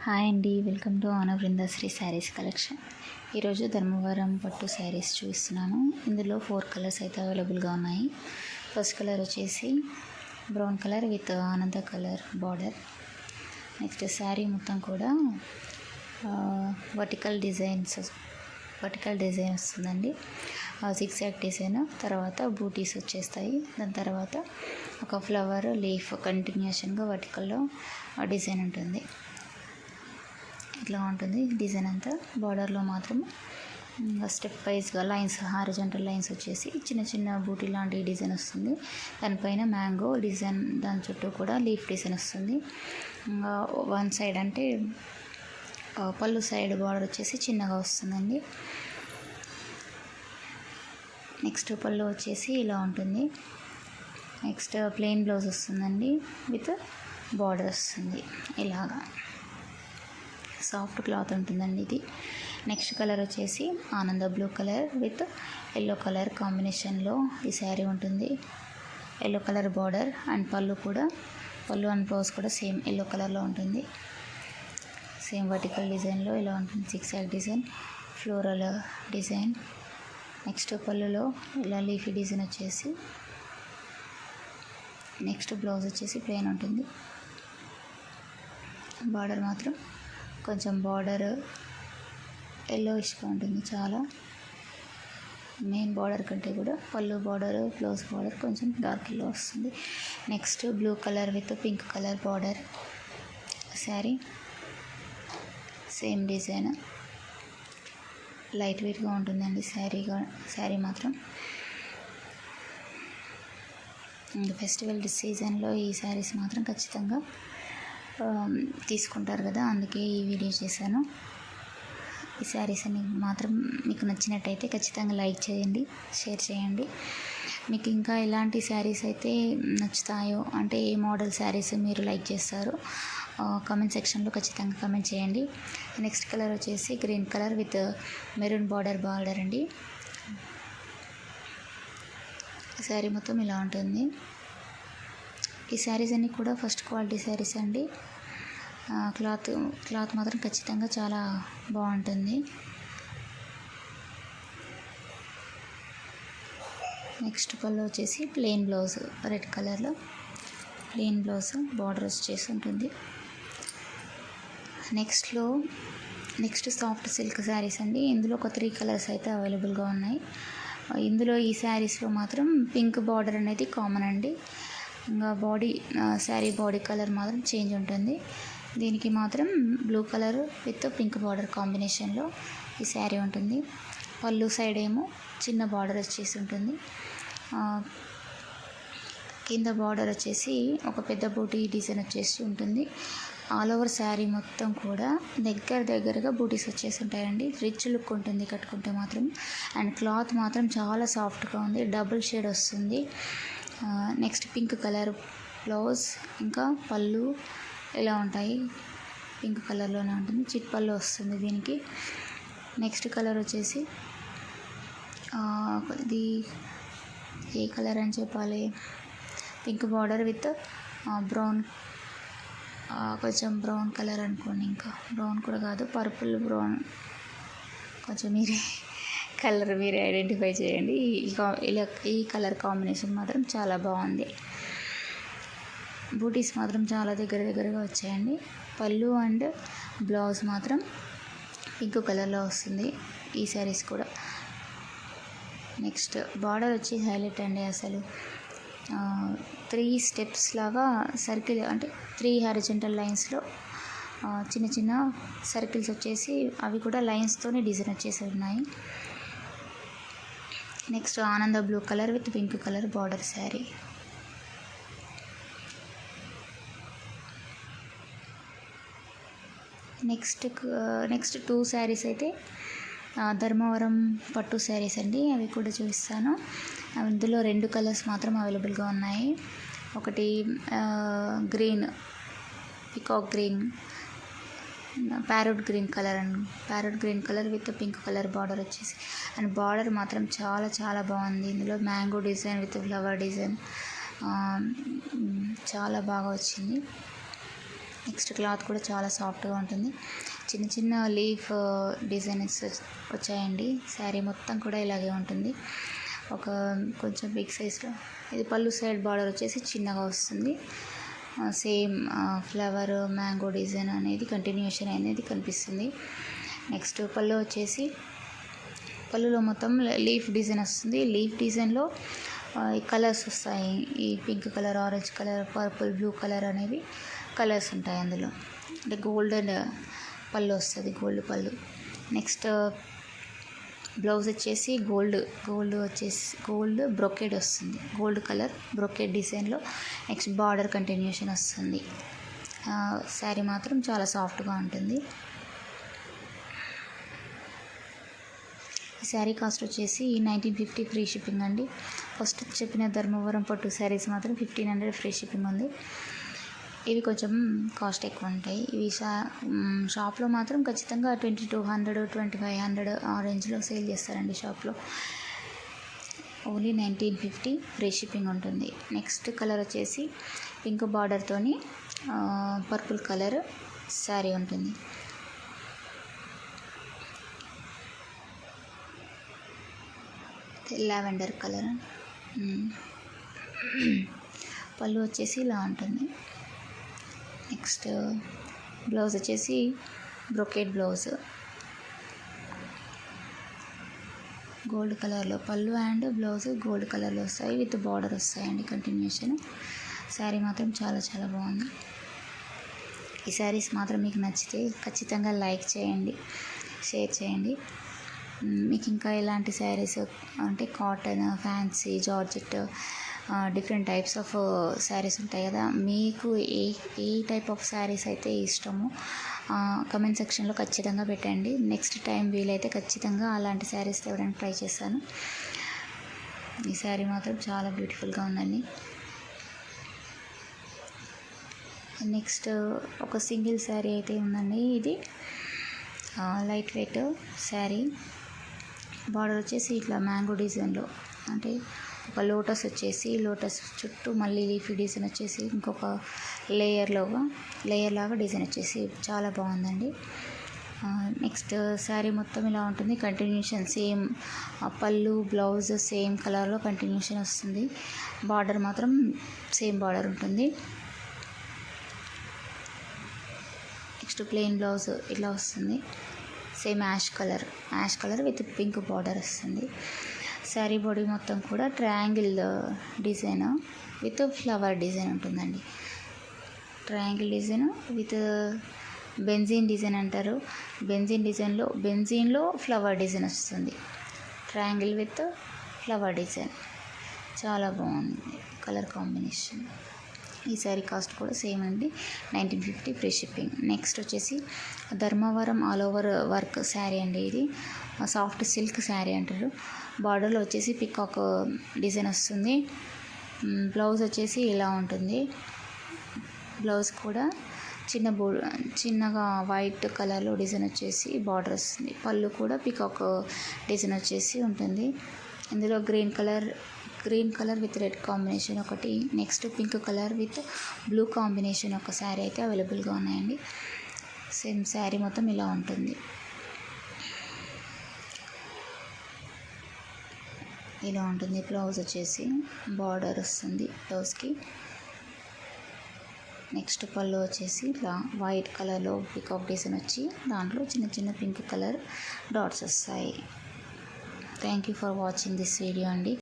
Hi అండి, welcome to వృందాశ్రీ saris collection. ఈరోజు ధర్మవరం పట్టు శారీస్ చూపిస్తున్నాను. ఇందులో 4 కలర్స్ అయితే అవైలబుల్గా ఉన్నాయి. ఫస్ట్ కలర్ వచ్చేసి బ్రౌన్ కలర్ విత్ ఆనంద కలర్ బార్డర్. నెక్స్ట్ శారీ మొత్తం కూడా వర్టికల్ డిజైన్ వస్తుందండి. సిక్సాక్ డిజైన్, తర్వాత బూటీస్ వచ్చేస్తాయి. దాని తర్వాత ఒక ఫ్లవర్ లీఫ్ కంటిన్యూషన్గా వర్టికల్లో డిజైన్ ఉంటుంది. ఇట్లా ఉంటుంది డిజైన్ అంతా. బార్డర్లో మాత్రం స్టెప్ వైజ్గా లైన్స్, హారిజాంటల్ లైన్స్ వచ్చేసి చిన్న చిన్న బూటీ లాంటి డిజైన్ వస్తుంది. దానిపైన మ్యాంగో డిజైన్, దాని చుట్టూ కూడా లీఫ్ డిజైన్ వస్తుంది. వన్ సైడ్ అంటే పళ్ళు సైడ్ బార్డర్ వచ్చేసి చిన్నగా వస్తుందండి. నెక్స్ట్ పళ్ళు వచ్చేసి ఇలా ఉంటుంది. నెక్స్ట్ ప్లెయిన్ బ్లౌజ్ వస్తుందండి, విత్ బార్డర్ వస్తుంది. ఇలాగా సాఫ్ట్ క్లాత్ ఉంటుందండి ఇది. నెక్స్ట్ కలర్ వచ్చేసి ఆనంద blue colour with yellow colour కాంబినేషన్లో ఈ శారీ ఉంటుంది. ఎల్లో కలర్ బార్డర్ అండ్ పళ్ళు అండ్ బ్లౌజ్ కూడా సేమ్ ఎల్లో కలర్లో ఉంటుంది. సేమ్ వర్టికల్ డిజైన్లో ఇలా ఉంటుంది. సిక్సాక్ డిజైన్, ఫ్లోరల్ డిజైన్. నెక్స్ట్ పళ్ళులో ఇలా లీఫీ డిజైన్ వచ్చేసి, నెక్స్ట్ బ్లౌజ్ వచ్చేసి ప్లెయిన్ ఉంటుంది. బార్డర్ మాత్రం కొంచెం బార్డర్ ఎల్లోయిష్గా ఉంటుంది. చాలా మెయిన్ బార్డర్ కంటే కూడా పళ్ళు బార్డర్, బ్లౌజ్ బార్డర్ కొంచెం డార్క్ ఎల్లో వస్తుంది. Next blue colour with pink colour border sari. Same design, light వెయిట్గా ఉంటుందండి శారీ మాత్రం. ఫెస్టివల్ సీజన్లో ఈ శారీస్ మాత్రం ఖచ్చితంగా తీసుకుంటారు కదా, అందుకే ఈ వీడియో చేశాను. ఈ శారీస్ అని మాత్రం మీకు నచ్చినట్టయితే ఖచ్చితంగా లైక్ చేయండి, షేర్ చేయండి. మీకు ఇంకా ఎలాంటి శారీస్ అయితే నచ్చుతాయో, అంటే ఏ మోడల్ శారీస్ మీరు లైక్ చేస్తారో కామెంట్ సెక్షన్లో ఖచ్చితంగా కామెంట్ చేయండి. నెక్స్ట్ కలర్ వచ్చేసి green colour with maroon border అండి. శారీ మొత్తం ఇలా ఉంటుంది. ఈ శారీస్ అన్నీ కూడా ఫస్ట్ క్వాలిటీ శారీస్ అండి. క్లాత్ మాత్రం ఖచ్చితంగా చాలా బాగుంటుంది. నెక్స్ట్ పళ్ళు వచ్చేసి ప్లెయిన్ బ్లౌజ్, రెడ్ కలర్లో ప్లెయిన్ బ్లౌజ్, బార్డర్ వచ్చేసి ఉంటుంది. నెక్స్ట్ సాఫ్ట్ సిల్క్ శారీస్ అండి. ఇందులో ఒక 3 కలర్స్ అయితే అవైలబుల్గా ఉన్నాయి. ఇందులో ఈ శారీస్లో మాత్రం పింక్ బార్డర్ అనేది కామన్ అండి. ఇంకా శారీ బాడీ కలర్ మాత్రం చేంజ్ ఉంటుంది. దీనికి మాత్రం blue colour with pink border కాంబినేషన్లో ఈ శారీ ఉంటుంది. పళ్ళు సైడ్ ఏమో చిన్న బార్డర్ వచ్చేసి ఉంటుంది. కింద బార్డర్ వచ్చేసి ఒక పెద్ద బూటీ డిజైన్ వచ్చేసి ఉంటుంది. ఆల్ ఓవర్ శారీ మొత్తం కూడా దగ్గరగా బూటీస్ వచ్చేసి ఉంటాయండి. రిచ్ లుక్ ఉంటుంది కట్టుకుంటే మాత్రం. అండ్ క్లాత్ మాత్రం చాలా సాఫ్ట్గా ఉంది, డబుల్ షేడ్ వస్తుంది. నెక్స్ట్ పింక్ కలర్ బ్లౌజ్, ఇంకా పళ్ళు ఇలా ఉంటాయి. పింక్ కలర్లోనే ఉంటుంది, చిట్ పళ్ళు వస్తుంది దీనికి. నెక్స్ట్ కలర్ వచ్చేసి ఇది ఏ కలర్ అని చెప్పాలి, పింక్ బార్డర్ విత్ బ్రౌన్, కొంచెం బ్రౌన్ కలర్ అనుకోండి. ఇంకా బ్రౌన్ కూడా కాదు, పర్పుల్ బ్రౌన్, కొంచెం మీరే ఐడెంటిఫై చేయండి. ఈ కలర్ కాంబినేషన్ మాత్రం చాలా బాగుంది. బూటీస్ మాత్రం చాలా దగ్గరగా వచ్చాయండి. పళ్ళు అండ్ బ్లౌజ్ మాత్రం పింక్ కలర్లో వస్తుంది ఈ శారీస్ కూడా. నెక్స్ట్ బార్డర్ వచ్చి హైలైట్ అండి. అసలు 3 స్టెప్స్ లాగా సర్కిల్, అంటే 3 హారిజాంటల్ లైన్స్లో చిన్న సర్కిల్స్ వచ్చేసి, అవి కూడా లైన్స్తోనే డిజైన్ వచ్చేసి ఉన్నాయి. నెక్స్ట్ ఆనంద blue colour with pink colour border sari. Next 2 saris అయితే ధర్మవరం పట్టు శారీస్ అండి. అవి కూడా చూపిస్తాను. ఇందులో 2 కలర్స్ మాత్రం అవైలబుల్గా ఉన్నాయి. ఒకటి green, peacock green, parrot green colour with pink colour border వచ్చేసి. అండ్ బార్డర్ మాత్రం చాలా బాగుంది. ఇందులో mango design with flower design చాలా బాగా వచ్చింది. నెక్స్ట్ క్లాత్ కూడా చాలా సాఫ్ట్గా ఉంటుంది. చిన్న చిన్న లీఫ్ డిజైన్స్ వచ్చాయండి. శారీ మొత్తం కూడా ఇలాగే ఉంటుంది. ఒక కొంచెం బిగ్ సైజ్లో. ఇది పళ్ళు సైడ్ బార్డర్ వచ్చేసి చిన్నగా వస్తుంది. సేమ్ ఫ్లవర్ మ్యాంగో డిజైన్ అనేది కంటిన్యూషన్ అనేది కనిపిస్తుంది. నెక్స్ట్ పళ్ళు వచ్చేసి పళ్ళులో మొత్తం లీఫ్ డిజైన్ వస్తుంది. లీఫ్ డిజైన్లో కలర్స్ వస్తాయి. ఈ pink colour, orange colour, purple, blue colour అనేవి కలర్స్ ఉంటాయి అందులో. అంటే గోల్డెన్ పళ్ళు వస్తుంది, గోల్డ్ పళ్ళు. నెక్స్ట్ బ్లౌజ్ వచ్చేసి గోల్డ్ బ్రొకెడ్ వస్తుంది. గోల్డ్ కలర్ బ్రొకెడ్ డిజైన్లో నెక్స్ట్ బార్డర్ కంటిన్యూషన్ వస్తుంది. శారీ మాత్రం చాలా సాఫ్ట్గా ఉంటుంది. ఈ శారీ కాస్ట్ వచ్చేసి 1950 ఫ్రీ షిప్పింగ్ అండి. ఫస్ట్ చెప్పిన ధర్మవరం పట్టు శారీస్ మాత్రం 1500 ఫ్రీ షిప్పింగ్ ఉంది. ఇవి కొంచెం కాస్ట్ ఎక్కువ ఉంటాయి. ఇవి షాప్లో మాత్రం ఖచ్చితంగా 2200, 2500 ఆ రేంజ్లో సేల్ చేస్తారండి షాప్లో. ఓన్లీ 1950 ఫ్రీ షిప్పింగ్ ఉంటుంది. నెక్స్ట్ కలర్ వచ్చేసి పింక్ బార్డర్తోని పర్పుల్ కలర్ శారీ ఉంటుంది. Lavender colour. పళ్ళు వచ్చేసి ఇలా ఉంటుంది. నెక్స్ట్ బ్లౌజ్ వచ్చేసి బ్రొకెట్ బ్లౌజ్, గోల్డ్ కలర్లో పళ్ళు అండ్ బ్లౌజ్ గోల్డ్ కలర్లో వస్తాయి. విత్ బార్డర్ వస్తాయండి కంటిన్యూషన్. శారీ మాత్రం చాలా చాలా బాగుంది. ఈ శారీస్ మాత్రం మీకు నచ్చితే ఖచ్చితంగా లైక్ చేయండి, షేర్ చేయండి. మీకు ఇంకా ఎలాంటి శారీస్ అంటే cotton, fancy, georgette, different types of saris ఉంటాయి కదా, మీకు ఏ టైప్ ఆఫ్ శారీస్ అయితే ఇష్టమో కమెంట్ సెక్షన్లో ఖచ్చితంగా పెట్టండి. నెక్స్ట్ టైం వీలైతే ఖచ్చితంగా అలాంటి శారీస్ తేవడానికి ట్రై చేస్తాను. ఈ శారీ మాత్రం చాలా బ్యూటిఫుల్గా ఉందండి. నెక్స్ట్ ఒక సింగిల్ శారీ అయితే ఉందండి. ఇది లైట్ వెయిట్ శారీ. బార్డర్ వచ్చేసి ఇట్లా మ్యాంగో డిజైన్లో, అంటే ఒక లోటస్ వచ్చేసి లోటస్ చుట్టూ మళ్ళీ లీఫీ డిజైన్ వచ్చేసి ఇంకొక లేయర్ లాగా డిజైన్ వచ్చేసి చాలా బాగుందండి. నెక్స్ట్ శారీ మొత్తం ఇలా ఉంటుంది. కంటిన్యూషన్ సేమ్ పళ్ళు బ్లౌజ్ సేమ్ కలర్లో కంటిన్యూషన్ వస్తుంది. బార్డర్ మాత్రం సేమ్ బార్డర్ ఉంటుంది. నెక్స్ట్ ప్లెయిన్ బ్లౌజ్ ఇలా వస్తుంది. Same ash colour with pink border వస్తుంది. శారీ బాడీ మొత్తం కూడా triangle design with flower design ఉంటుందండి. Triangle design with benzene design అంటారు. బెంజీన్లో ఫ్లవర్ డిజైన్ వస్తుంది. ట్రయాంగిల్ విత్ ఫ్లవర్ డిజైన్ చాలా బాగుంది కలర్ కాంబినేషన్. ఈ శారీ కాస్ట్ కూడా సేమ్ అండి, 1950 ఫ్రీ షిప్పింగ్. నెక్స్ట్ వచ్చేసి Dharmavaram all over work sari అండి. ఇది సాఫ్ట్ సిల్క్ శారీ అంటారు. బార్డర్లో వచ్చేసి పికాక్ డిజైన్ వస్తుంది. బ్లౌజ్ వచ్చేసి ఇలా ఉంటుంది. బ్లౌజ్ కూడా చిన్నగా వైట్ కలర్లో డిజైన్ వచ్చేసి బార్డర్ వస్తుంది. పళ్ళు కూడా పికాక్ డిజైన్ వచ్చేసి ఉంటుంది. ఇందులో green colour with red combination ఒకటి, next pink colour with blue combination ఒక శారీ అయితే అవైలబుల్గా ఉన్నాయండి. సేమ్ శారీ మొత్తం ఇలా ఉంటుంది. ఇలా ఉంటుంది. బ్లౌజ్ వచ్చేసి బార్డర్ వస్తుంది బ్లౌజ్కి. నెక్స్ట్ పళ్ళు వచ్చేసి ఇట్లా వైట్ కలర్లో పికాక్ డిజైన్ వచ్చి దాంట్లో చిన్న చిన్న పింక్ కలర్ డాట్స్ వస్తాయి. Thank you for watching this video అండి.